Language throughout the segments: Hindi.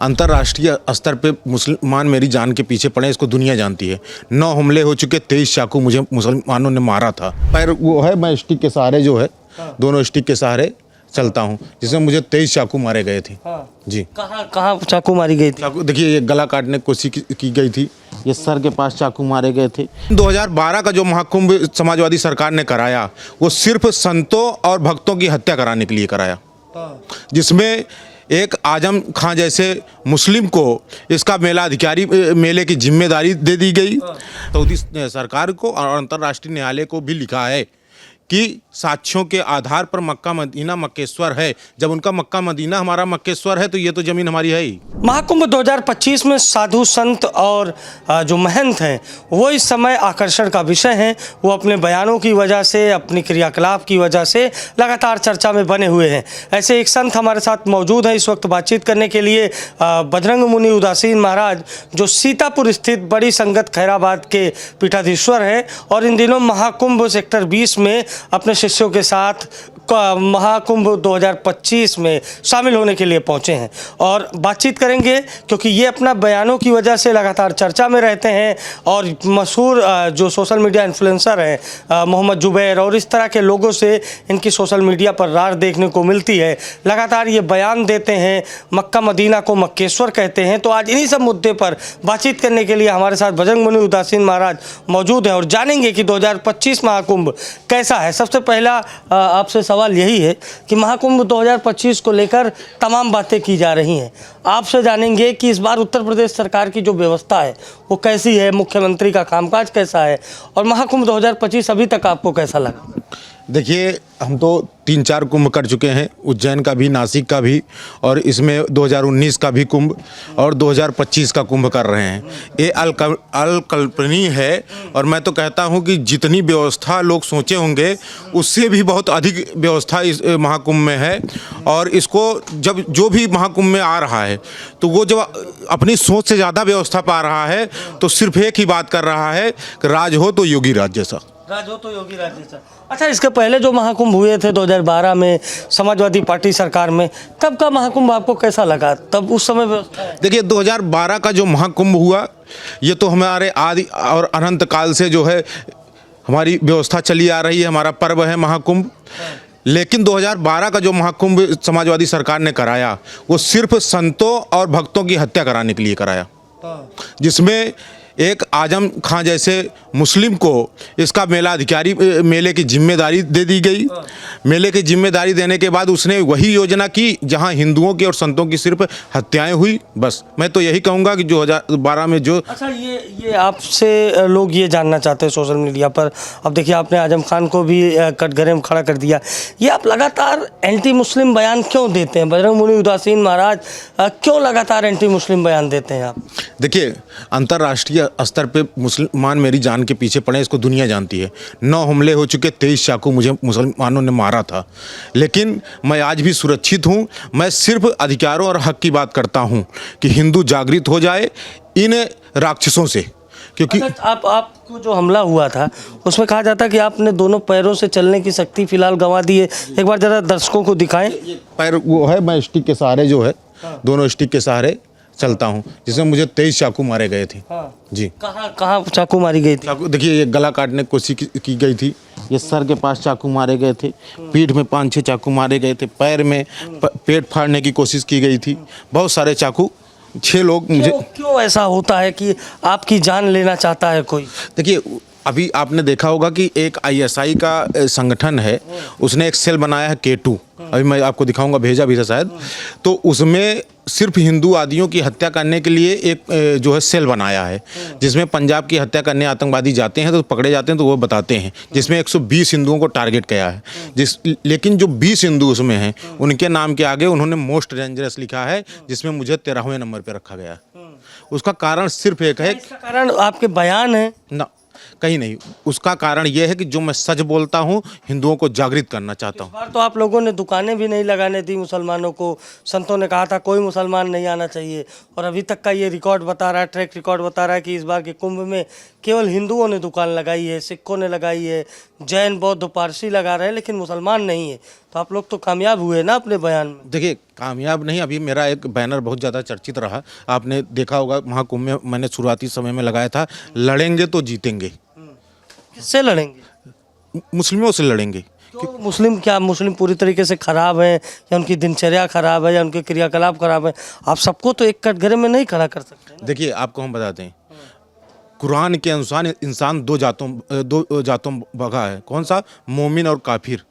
अंतर्राष्ट्रीय स्तर पे मुसलमान मेरी जान के पीछे पड़े, इसको दुनिया जानती है। 9 हमले हो चुके, 23 चाकू मुझे मुसलमानों ने मारा था। पैर वो है, मैं स्टिक के सहारे जो है, दोनों स्टिक के सहारे चलता हूँ, जिसमें मुझे 23 चाकू मारे गए थे। जी। कहाँ चाकू मारी गई थी? चाकू देखिए, ये गला काटने की कोशिश की गई थी, ये सर के पास चाकू मारे गए थे। 2012 का जो महाकुंभ समाजवादी सरकार ने कराया, वो सिर्फ संतों और भक्तों की हत्या कराने के लिए कराया, जिसमें एक आजम खां जैसे मुस्लिम को इसका मेले की जिम्मेदारी दे दी गई। सऊदी सरकार को और अंतर्राष्ट्रीय न्यायालय को भी लिखा है कि साक्ष्यों के आधार पर मक्का मदीना मक्केश्वर है। जब उनका मक्का मदीना हमारा मक्केश्वर है, तो ये तो ज़मीन हमारी है ही। महाकुंभ 2025 में साधु संत और जो महंत हैं वो इस समय आकर्षण का विषय हैं। वो अपने बयानों की वजह से, अपनी क्रियाकलाप की वजह से लगातार चर्चा में बने हुए हैं। ऐसे एक संत हमारे साथ मौजूद है इस वक्त बातचीत करने के लिए। बजरंग मुनि उदासीन महाराज, जो सीतापुर स्थित बड़ी संगत खैराबाद के पीठाधीश्वर हैं और इन दिनों महाकुंभ सेक्टर 20 में अपने शिष्यों के साथ महाकुंभ 2025 में शामिल होने के लिए पहुंचे हैं और बातचीत करेंगे, क्योंकि ये अपना बयानों की वजह से लगातार चर्चा में रहते हैं। और मशहूर जो सोशल मीडिया इन्फ्लुएंसर हैं मोहम्मद जुबैर और इस तरह के लोगों से इनकी सोशल मीडिया पर रार देखने को मिलती है। लगातार ये बयान देते हैं, मक्का मदीना को मक्केश्वर कहते हैं। तो आज इन्हीं सब मुद्दे पर बातचीत करने के लिए हमारे साथ बजरंग मुनि उदासीन महाराज मौजूद हैं और जानेंगे कि 2025 महाकुंभ कैसा है। सबसे पहला आपसे सवाल यही है कि महाकुंभ 2025 को लेकर तमाम बातें की जा रही हैं। आपसे जानेंगे कि इस बार उत्तर प्रदेश सरकार की जो व्यवस्था है वो कैसी है, मुख्यमंत्री का कामकाज कैसा है और महाकुंभ 2025 अभी तक आपको कैसा लगा? देखिए, हम तो 3-4 कुंभ कर चुके हैं, उज्जैन का भी, नासिक का भी, और इसमें 2019 का भी कुंभ और 2025 का कुंभ कर रहे हैं। ये अकल्पनीय है और मैं तो कहता हूं कि जितनी व्यवस्था लोग सोचे होंगे उससे भी बहुत अधिक व्यवस्था इस महाकुंभ में है। और इसको जब जो भी महाकुंभ में आ रहा है तो वो जब अपनी सोच से ज़्यादा व्यवस्था पा रहा है तो सिर्फ एक ही बात कर रहा है कि राज हो तो योगी राज जैसा। राज हो तो योगी राज जैसा। अच्छा, इसके पहले जो महाकुंभ हुए थे 2012 में समाजवादी पार्टी सरकार में, तब का महाकुंभ आपको कैसा लगा? तब उस समय देखिए, 2012 का जो महाकुंभ हुआ, ये तो हमारे आदि और अनंत काल से जो है हमारी व्यवस्था चली आ रही है, हमारा पर्व है महाकुंभ। लेकिन 2012 का जो महाकुंभ समाजवादी सरकार ने कराया, वो सिर्फ संतों और भक्तों की हत्या कराने के लिए कराया, जिसमें एक आजम खां जैसे मुस्लिम को इसका मेले की जिम्मेदारी दे दी गई। मेले की जिम्मेदारी देने के बाद उसने वही योजना की जहां हिंदुओं की और संतों की सिर्फ हत्याएं हुई। बस मैं तो यही कहूंगा कि 2012 में जो अच्छा, ये आपसे लोग ये जानना चाहते हैं सोशल मीडिया पर। अब देखिए, आपने आजम खान को भी कटघरे में खड़ा कर दिया। ये आप लगातार एंटी मुस्लिम बयान क्यों देते हैं? बजरंग मुनि उदासीन महाराज, क्यों लगातार एंटी मुस्लिम बयान देते हैं आप? देखिए, अंतर्राष्ट्रीय स्तर पे मुसलमान मेरी जान के पीछे पड़े, इसको दुनिया जानती है। 9 हमले हो चुके, 23 चाकू मुझे मुसलमानों ने मारा था। लेकिन मैं आज भी सुरक्षित हूँ। मैं सिर्फ अधिकारों और हक की बात करता हूँ कि हिंदू जागृत हो जाए इन राक्षसों से। क्योंकि आपको जो हमला हुआ था उसमें कहा जाता है कि आपने दोनों पैरों से चलने की शक्ति फिलहाल गंवा दी है। एक बार जरा दर्शकों को दिखाएं। पैर वो है, मैं स्टिक के सहारे जो है, दोनों स्टिक के सहारे चलता हूँ, जिसमें मुझे 23 चाकू मारे गए थे। जी। कहाँ चाकू मारी गई थी? चाकू देखिए, ये गला काटने की कोशिश की गई थी, ये सर के पास चाकू मारे गए थे, पीठ में 5-6 चाकू मारे गए थे, पैर में पेट फाड़ने की कोशिश की गई थी, बहुत सारे चाकू। 6 लोग मुझे। क्यों ऐसा होता है कि आपकी जान लेना चाहता है कोई? देखिए, अभी आपने देखा होगा कि एक ISI का संगठन है, उसने एक सेल बनाया है K2, अभी मैं आपको दिखाऊंगा, भेजा भी था शायद। तो उसमें सिर्फ हिंदू आदियों की हत्या करने के लिए एक जो है सेल बनाया है, जिसमें पंजाब की हत्या करने आतंकवादी जाते हैं तो पकड़े जाते हैं तो वो बताते हैं, जिसमें 120 हिंदुओं को टारगेट किया है। लेकिन जो 20 हिंदू उसमें हैं, उनके नाम के आगे उन्होंने मोस्ट डेंजरस लिखा है, जिसमें मुझे 13वें नंबर पर रखा गया है। उसका कारण सिर्फ एक है। इसका कारण आपके बयान है ना, कहीं नहीं। उसका कारण यह है कि जो मैं सच बोलता हूं, हिंदुओं को जागृत करना चाहता हूं। इस बार तो आप लोगों ने दुकानें भी नहीं लगाने दी मुसलमानों को। संतों ने कहा था कोई मुसलमान नहीं आना चाहिए, और अभी तक का ये रिकॉर्ड बता रहा है, ट्रैक रिकॉर्ड बता रहा है कि इस बार के कुंभ में केवल हिंदुओं ने दुकान लगाई है, सिखों ने लगाई है, जैन, बौद्ध, पारसी लगा रहे हैं, लेकिन मुसलमान नहीं है। तो आप लोग तो कामयाब हुए ना अपने बयान में। देखिए कामयाब नहीं, अभी मेरा एक बैनर बहुत ज़्यादा चर्चित रहा, आपने देखा होगा महाकुंभ में मैंने शुरुआती समय में लगाया था, लड़ेंगे तो जीतेंगे, किससे लड़ेंगे? मुस्लिमों से लड़ेंगे। क्यों मुस्लिम, क्या मुस्लिम पूरी तरीके से खराब है या उनकी दिनचर्या खराब है या उनके क्रियाकलाप खराब है? आप सबको तो एक कटघरे में नहीं खड़ा कर सकते ना। देखिए आपको हम बताते हैं, कुरान के अनुसार इंसान दो जातों भगा है। कौन सा? मोमिन और काफिर।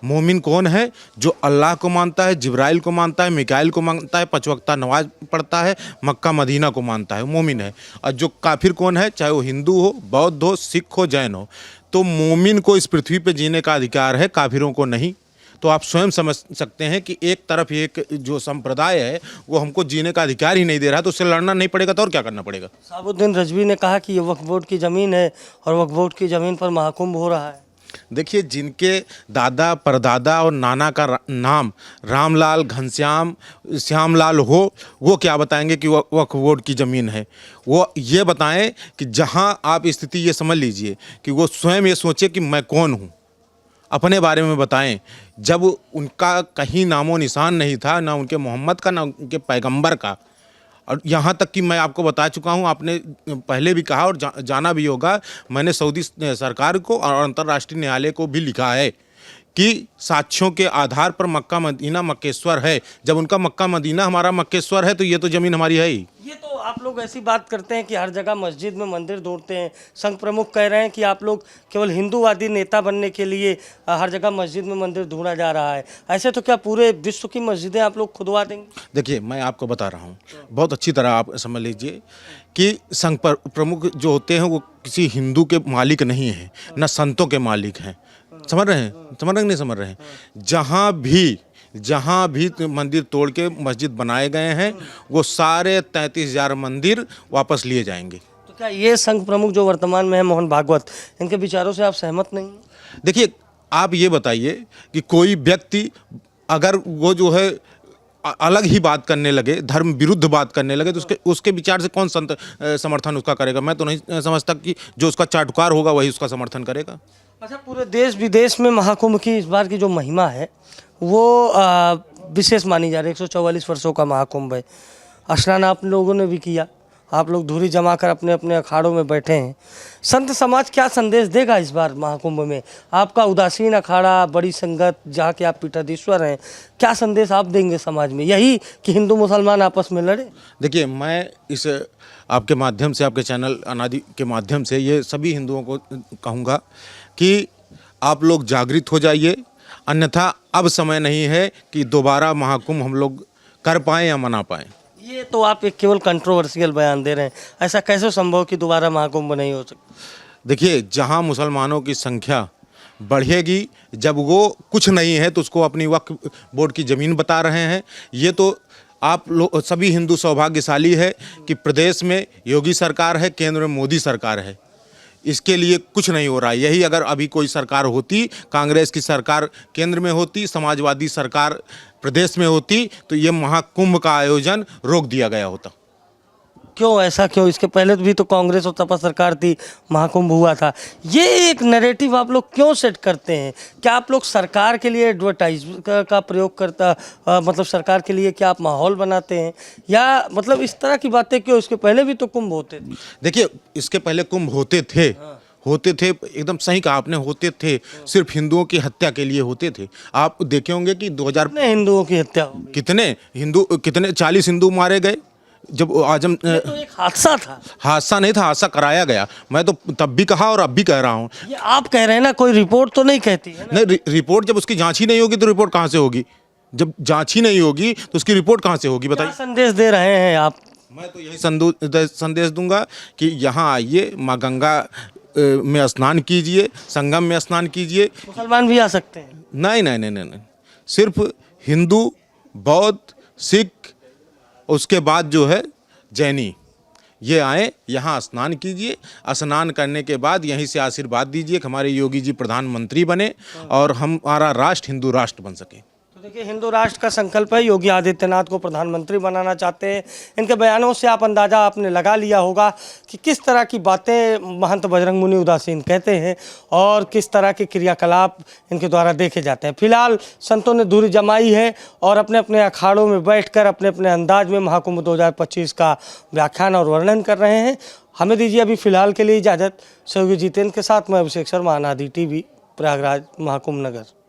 मोमिन कौन है? जो अल्लाह को मानता है, जिब्राइल को मानता है, मिकाइल को मानता है, 5 वक्ता नमाज पढ़ता है, मक्का मदीना को मानता है, मोमिन है। और जो काफिर कौन है? चाहे वो हिंदू हो, बौद्ध हो, सिख हो, जैन हो। तो मोमिन को इस पृथ्वी पे जीने का अधिकार है, काफिरों को नहीं। तो आप स्वयं समझ सकते हैं कि एक तरफ एक जो संप्रदाय है वो हमको जीने का अधिकार ही नहीं दे रहा, तो उससे लड़ना नहीं पड़ेगा तो और क्या करना पड़ेगा? साबुद्दीन रजवी ने कहा कि ये वक्फ बोर्ड की ज़मीन है और वक्फ बोर्ड की ज़मीन पर महाकुंभ हो रहा है। देखिए जिनके दादा परदादा और नाना का नाम रामलाल, घनश्याम, श्यामलाल हो, वो क्या बताएंगे कि वक्फ बोर्ड की ज़मीन है? वो ये बताएं कि जहां आप स्थिति ये समझ लीजिए कि वो स्वयं ये सोचे कि मैं कौन हूं, अपने बारे में बताएं। जब उनका कहीं नामो निशान नहीं था, ना उनके मोहम्मद का, ना उनके पैगंबर का। और यहाँ तक कि मैं आपको बता चुका हूँ, आपने पहले भी कहा और जाना भी होगा, मैंने सऊदी सरकार को और अंतर्राष्ट्रीय न्यायालय को भी लिखा है कि साक्ष्यों के आधार पर मक्का मदीना मक्केश्वर है। जब उनका मक्का मदीना हमारा मक्केश्वर है तो ये तो ज़मीन हमारी है ही। ये तो आप लोग ऐसी बात करते हैं कि हर जगह मस्जिद में मंदिर ढूंढते हैं। संघ प्रमुख कह रहे हैं कि आप लोग केवल हिंदूवादी नेता बनने के लिए हर जगह मस्जिद में मंदिर ढूंढा जा रहा है। ऐसे तो क्या पूरे विश्व की मस्जिदें आप लोग खुदवा देंगे? देखिए मैं आपको बता रहा हूँ, बहुत अच्छी तरह आप समझ लीजिए कि संघ प्रमुख जो होते हैं वो किसी हिंदू के मालिक नहीं हैं, न संतों के मालिक हैं। समझ रहे हैं? समझ रहे हैं? नहीं समझ रहे हैं? जहाँ भी मंदिर तोड़ के मस्जिद बनाए गए हैं वो सारे 33,000 मंदिर वापस लिए जाएंगे। तो क्या ये संघ प्रमुख जो वर्तमान में है मोहन भागवत, इनके विचारों से आप सहमत नहीं हैं? देखिए आप ये बताइए कि कोई व्यक्ति अगर वो जो है अलग ही बात करने लगे, धर्म विरुद्ध बात करने लगे, तो उसके विचार से कौन समर्थन उसका करेगा? मैं तो नहीं समझता कि जो उसका चाटुकार होगा वही उसका समर्थन करेगा। अच्छा, पूरे देश विदेश में महाकुंभ की इस बार की जो महिमा है वो विशेष मानी जा रही है। 144 वर्षों का महाकुंभ है। स्नान आप लोगों ने भी किया, आप लोग धूरी जमा कर अपने अपने अखाड़ों में बैठे हैं। संत समाज क्या संदेश देगा इस बार महाकुंभ में? आपका उदासीन अखाड़ा, बड़ी संगत, जहाँ के आप पीठाधीश्वर हैं, क्या संदेश आप देंगे समाज में? यही कि हिंदू मुसलमान आपस में लड़े? देखिए मैं इस आपके माध्यम से, आपके चैनल अनादि के माध्यम से ये सभी हिंदुओं को कहूँगा कि आप लोग जागृत हो जाइए, अन्यथा अब समय नहीं है कि दोबारा महाकुंभ हम लोग कर पाएँ या मना पाएँ। ये तो आप एक केवल कंट्रोवर्शियल बयान दे रहे हैं। ऐसा कैसे संभव कि दोबारा महाकुंभ नहीं हो सकता? देखिए जहाँ मुसलमानों की संख्या बढ़ेगी, जब वो कुछ नहीं है तो उसको अपनी वक्फ बोर्ड की ज़मीन बता रहे हैं। ये तो आप लोग सभी हिंदू सौभाग्यशाली है कि प्रदेश में योगी सरकार है, केंद्र में मोदी सरकार है। इसके लिए कुछ नहीं हो रहा है। यही अगर अभी कोई सरकार होती, कांग्रेस की सरकार केंद्र में होती, समाजवादी सरकार प्रदेश में होती, तो ये महाकुंभ का आयोजन रोक दिया गया होता। क्यों ऐसा क्यों? इसके पहले भी तो कांग्रेस और सपा सरकार थी, महाकुंभ हुआ था। ये एक नैरेटिव आप लोग क्यों सेट करते हैं? क्या आप लोग सरकार के लिए एडवर्टाइज का प्रयोग मतलब सरकार के लिए क्या आप माहौल बनाते हैं, या मतलब इस तरह की बातें क्यों? इसके पहले भी तो कुंभ होते थे। देखिए इसके पहले कुंभ होते थे, एकदम सही कहा आपने, होते थे। सिर्फ हिंदुओं की हत्या के लिए होते थे। आप देखे होंगे कि 2000 कितने हिंदुओं की हत्या हो गई? कितने 40 हिंदू मारे गए जब आजम। ये तो एक हादसा था। हादसा नहीं था, हादसा कराया गया। मैं तो तब भी कहा और अब भी कह रहा हूँ। ये आप कह रहे हैं ना, कोई रिपोर्ट तो नहीं कहती है ना? नहीं, रिपोर्ट जब उसकी जांच ही नहीं होगी तो रिपोर्ट कहाँ से होगी? जब जांच ही नहीं होगी तो उसकी रिपोर्ट कहाँ से होगी? बताइए। क्या संदेश दे रहे हैं आप? मैं तो यही संदेश दूंगा कि यहाँ आइए, माँ गंगा में स्नान कीजिए, संगम में स्नान कीजिए। मुसलमान भी आ सकते हैं? नहीं नहीं नहीं नहीं नहीं, सिर्फ हिंदू, बौद्ध, सिख, उसके बाद जो है जैनी, ये आए, यहाँ स्नान कीजिए। स्नान करने के बाद यहीं से आशीर्वाद दीजिए कि हमारे योगी जी प्रधानमंत्री बने और हमारा राष्ट्र हिंदू राष्ट्र बन सके। तो देखिए, हिंदू राष्ट्र का संकल्प है, योगी आदित्यनाथ को प्रधानमंत्री बनाना चाहते हैं। इनके बयानों से आप अंदाज़ा आपने लगा लिया होगा कि किस तरह की बातें महंत बजरंग मुनि उदासीन कहते हैं और किस तरह के क्रियाकलाप इनके द्वारा देखे जाते हैं। फिलहाल संतों ने दूरी जमाई है और अपने अपने अखाड़ों में बैठकर अपने अपने अंदाज में महाकुंभ 2025 का व्याख्यान और वर्णन कर रहे हैं। हमें दीजिए अभी फ़िलहाल के लिए इजाज़त। सहयोगी जितेंद्र के साथ मैं अभिषेक शर्मा, अनादि टीवी, प्रयागराज, महाकुंभ नगर।